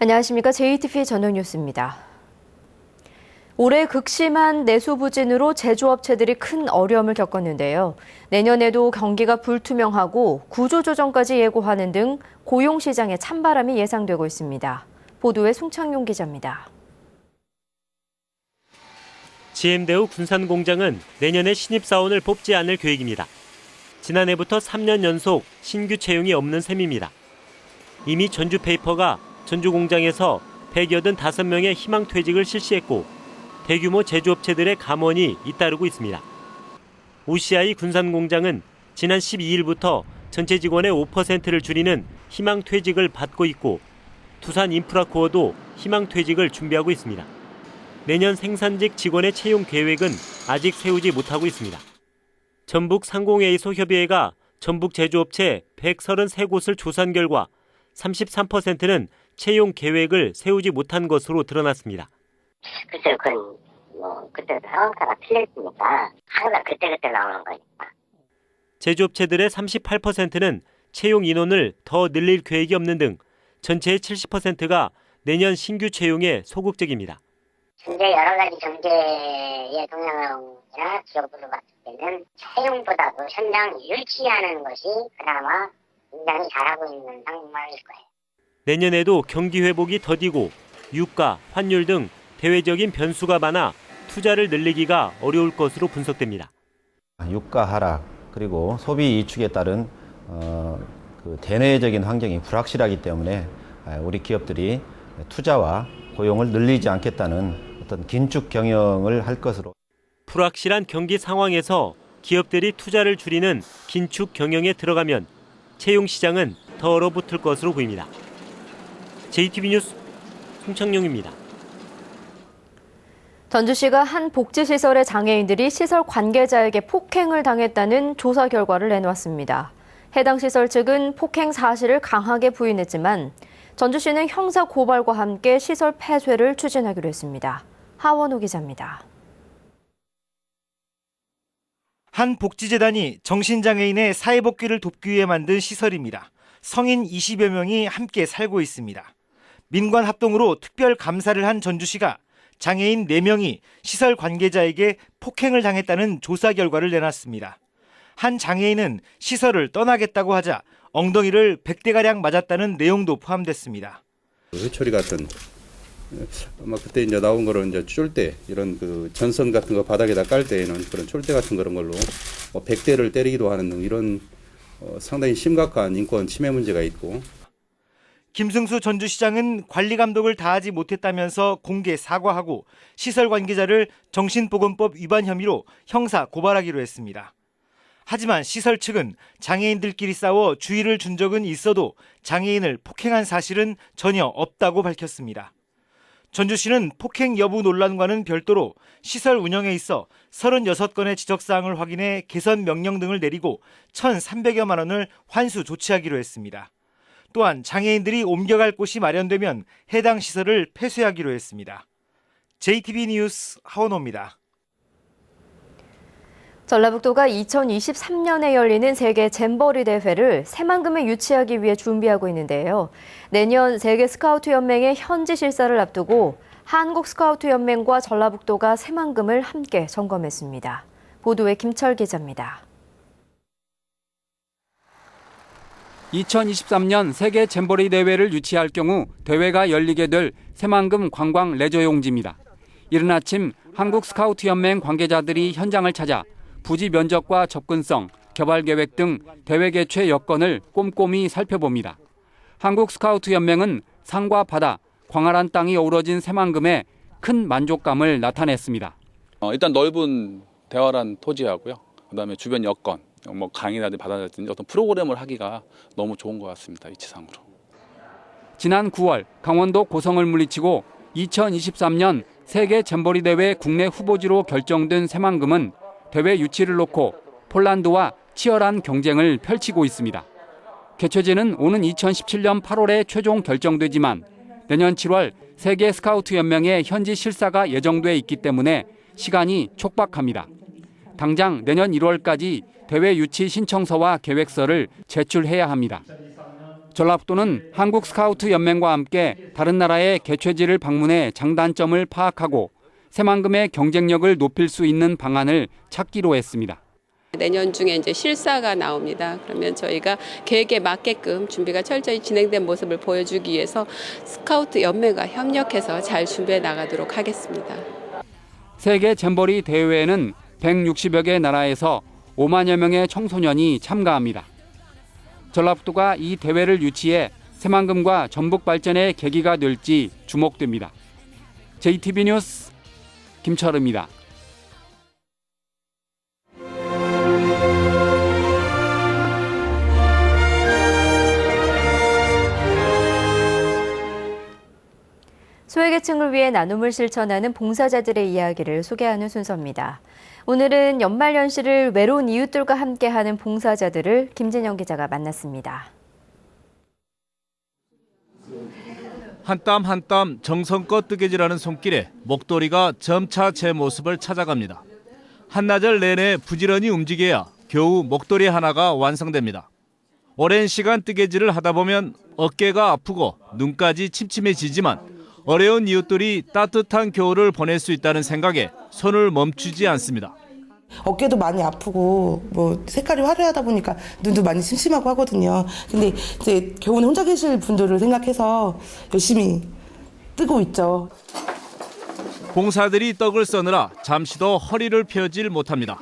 안녕하십니까. JTBC 전용뉴스입니다. 올해 극심한 내수 부진으로 제조업체들이 큰 어려움을 겪었는데요. 내년에도 경기가 불투명하고 구조조정까지 예고하는 등 고용시장에 찬바람이 예상되고 있습니다. 보도에 송창용 기자입니다. GM대우 군산공장은 내년에 신입사원을 뽑지 않을 계획입니다. 지난해부터 3년 연속 신규 채용이 없는 셈입니다. 이미 전주페이퍼가 전주공장에서 185명의 희망퇴직을 실시했고 대규모 제조업체들의 감원이 잇따르고 있습니다. OCI 군산공장은 지난 12일부터 전체 직원의 5%를 줄이는 희망퇴직을 받고 있고 두산인프라코어도 희망퇴직을 준비하고 있습니다. 내년 생산직 직원의 채용 계획은 아직 세우지 못하고 있습니다. 전북 상공회의소협의회가 전북 제조업체 133곳을 조사한 결과 33%는 채용 계획을 세우지 못한 것으로 드러났습니다. 글쎄요, 그건 그때 상황따라 틀렸으니까 항상 그때그때 나오는 거니까. 제조업체들의 38%는 채용 인원을 더 늘릴 계획이 없는 등 전체의 70%가 내년 신규 채용에 소극적입니다. 현재 여러 가지 경제의 동향이나 기업으로 봤을 때는 채용보다도 현장 유치하는 것이 그나마 굉장히 잘하고 있는 상황일 거예요. 내년에도 경기 회복이 더디고 유가, 환율 등 대외적인 변수가 많아 투자를 늘리기가 어려울 것으로 분석됩니다. 유가 하락 그리고 소비 이축에 따른 대내적인 환경이 불확실하기 때문에 우리 기업들이 투자와 고용을 늘리지 않겠다는 어떤 긴축 경영을 할 것으로. 불확실한 경기 상황에서 기업들이 투자를 줄이는 긴축 경영에 들어가면 채용 시장은 더 얼어붙을 것으로 보입니다. JTBC 뉴스 송창용입니다. 전주시가 한 복지시설의 장애인들이 시설 관계자에게 폭행을 당했다는 조사 결과를 내놓았습니다. 해당 시설 측은 폭행 사실을 강하게 부인했지만 전주시는 형사 고발과 함께 시설 폐쇄를 추진하기로 했습니다. 하원호 기자입니다. 한 복지재단이 정신장애인의 사회복귀를 돕기 위해 만든 시설입니다. 성인 20여 명이 함께 살고 있습니다. 민관 합동으로 특별 감사를 한 전주시가 장애인 4명이 시설 관계자에게 폭행을 당했다는 조사 결과를 내놨습니다. 한 장애인은 시설을 떠나겠다고 하자 엉덩이를 100대가량 맞았다는 내용도 포함됐습니다. 회초리 같은 아마 그때 이제 나온 거로 이제 쫄대 이런 그 전선 같은 거 바닥에다 깔 때에는 그런 쫄대 같은 그런 걸로 100대를 때리기도 하는 등 이런 상당히 심각한 인권 침해 문제가 있고. 김승수 전주시장은 관리 감독을 다하지 못했다면서 공개 사과하고 시설 관계자를 정신보건법 위반 혐의로 형사 고발하기로 했습니다. 하지만 시설 측은 장애인들끼리 싸워 주의를 준 적은 있어도 장애인을 폭행한 사실은 전혀 없다고 밝혔습니다. 전주시는 폭행 여부 논란과는 별도로 시설 운영에 있어 36건의 지적사항을 확인해 개선 명령 등을 내리고 1,300여만 원을 환수 조치하기로 했습니다. 또한 장애인들이 옮겨갈 곳이 마련되면 해당 시설을 폐쇄하기로 했습니다. JTBC 뉴스 하원호입니다. 전라북도가 2023년에 열리는 세계 잼버리 대회를 새만금에 유치하기 위해 준비하고 있는데요. 내년 세계 스카우트 연맹의 현지 실사를 앞두고 한국 스카우트 연맹과 전라북도가 새만금을 함께 점검했습니다. 보도에 김철 기자입니다. 2023년 세계 잼버리 대회를 유치할 경우 대회가 열리게 될 새만금 관광 레저용지입니다. 이른 아침 한국 스카우트 연맹 관계자들이 현장을 찾아 부지 면적과 접근성, 개발 계획 등 대회 개최 여건을 꼼꼼히 살펴봅니다. 한국 스카우트 연맹은 산과 바다, 광활한 땅이 어우러진 새만금에 큰 만족감을 나타냈습니다. 일단 넓은 대활한 토지하고요. 그다음에 주변 여건, 강이라든지 바다라든지 어떤 프로그램을 하기가 너무 좋은 것 같습니다. 위치상으로. 지난 9월 강원도 고성을 물리치고 2023년 세계 잼버리 대회 국내 후보지로 결정된 새만금은 대회 유치를 놓고 폴란드와 치열한 경쟁을 펼치고 있습니다. 개최지는 오는 2017년 8월에 최종 결정되지만 내년 7월 세계 스카우트 연맹의 현지 실사가 예정돼 있기 때문에 시간이 촉박합니다. 당장 내년 1월까지 대회 유치 신청서와 계획서를 제출해야 합니다. 전라북도는 한국 스카우트 연맹과 함께 다른 나라의 개최지를 방문해 장단점을 파악하고 새만금의 경쟁력을 높일 수 있는 방안을 찾기로 했습니다. 내년 중에 이제 실사가 나옵니다. 그러면 저희가 계획에 맞게끔 준비가 철저히 진행된 모습을 보여주기 위해서 스카우트 연맹과 협력해서 잘 준비해 나가도록 하겠습니다. 세계 잼버리 대회에는 160여 개 나라에서 5만여 명의 청소년이 참가합니다. 전라북도가 이 대회를 유치해 새만금과 전북 발전의 계기가 될지 주목됩니다. JTB 뉴스 김철우입니다. 소외계층을 위해 나눔을 실천하는 봉사자들의 이야기를 소개하는 순서입니다. 오늘은 연말연시를 외로운 이웃들과 함께하는 봉사자들을 김진영 기자가 만났습니다. 한 땀 한 땀 정성껏 뜨개질하는 손길에 목도리가 점차 제 모습을 찾아갑니다. 한나절 내내 부지런히 움직여야 겨우 목도리 하나가 완성됩니다. 오랜 시간 뜨개질을 하다 보면 어깨가 아프고 눈까지 침침해지지만 어려운 이웃들이 따뜻한 겨울을 보낼 수 있다는 생각에 손을 멈추지 않습니다. 어깨도 많이 아프고 뭐 색깔이 화려하다 보니까 눈도 많이 심심하고 하거든요. 근데 이제 겨우는 혼자 계실 분들을 생각해서 열심히 뜨고 있죠. 봉사들이 떡을 써느라 잠시도 허리를 펴질 못합니다.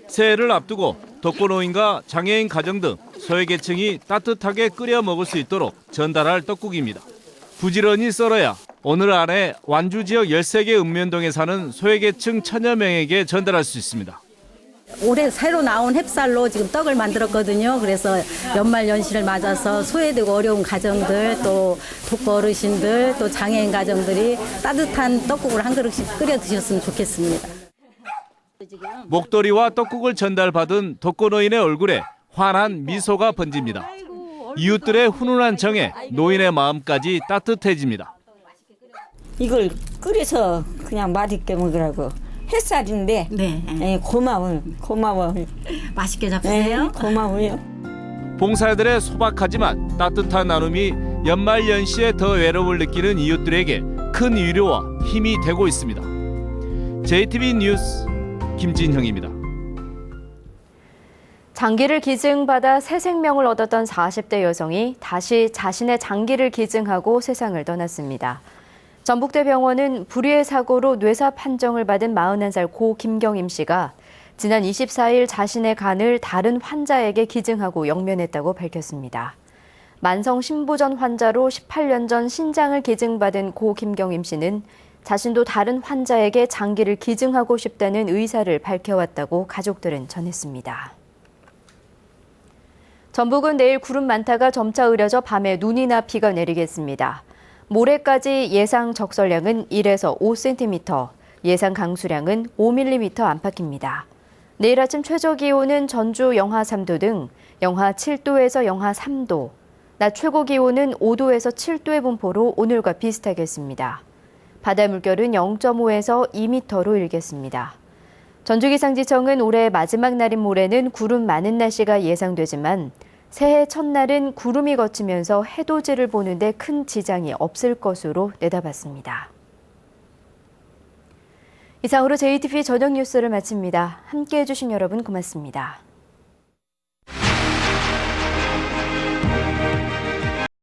새해를 앞두고 독거노인과 장애인 가정 등 소외계층이 따뜻하게 끓여 먹을 수 있도록 전달할 떡국입니다. 부지런히 썰어야 오늘 안에 완주 지역 13개 읍면동에 사는 소외계층 천여 명에게 전달할 수 있습니다. 올해 새로 나온 햅쌀로 지금 떡을 만들었거든요. 그래서 연말연시를 맞아서 소외되고 어려운 가정들, 또 독거 어르신들, 또 장애인 가정들이 따뜻한 떡국을 한 그릇씩 끓여 드셨으면 좋겠습니다. 목도리와 떡국을 전달받은 독거노인의 얼굴에 환한 미소가 번집니다. 이웃들의 훈훈한 정에 노인의 마음까지 따뜻해집니다. 이걸 끓여서 그냥 맛있게 먹으라고. 햇살인데 네. 고마워요. 맛있게 잡수세요. 네, 고마워요. 봉사들의 소박하지만 따뜻한 나눔이 연말연시에 더 외로움을 느끼는 이웃들에게 큰 위로와 힘이 되고 있습니다. JTB 뉴스 김진형입니다. 장기를 기증받아 새 생명을 얻었던 40대 여성이 다시 자신의 장기를 기증하고 세상을 떠났습니다. 전북대병원은 불의의 사고로 뇌사 판정을 받은 41살 고 김경임 씨가 지난 24일 자신의 간을 다른 환자에게 기증하고 영면했다고 밝혔습니다. 만성 신부전 환자로 18년 전 신장을 기증받은 고 김경임 씨는 자신도 다른 환자에게 장기를 기증하고 싶다는 의사를 밝혀왔다고 가족들은 전했습니다. 전북은 내일 구름 많다가 점차 흐려져 밤에 눈이나 비가 내리겠습니다. 모레까지 예상 적설량은 1에서 5cm, 예상 강수량은 5mm 안팎입니다. 내일 아침 최저기온은 전주 영하 3도 등 영하 7도에서 영하 3도, 낮 최고기온은 5도에서 7도의 분포로 오늘과 비슷하겠습니다. 바다 물결은 0.5에서 2m로 일겠습니다. 전주기상지청은 올해 마지막 날인 모레는 구름 많은 날씨가 예상되지만 새해 첫날은 구름이 걷히면서 해돋이를 보는데 큰 지장이 없을 것으로 내다봤습니다. 이상으로 JTB 저녁 뉴스를 마칩니다. 함께해 주신 여러분 고맙습니다.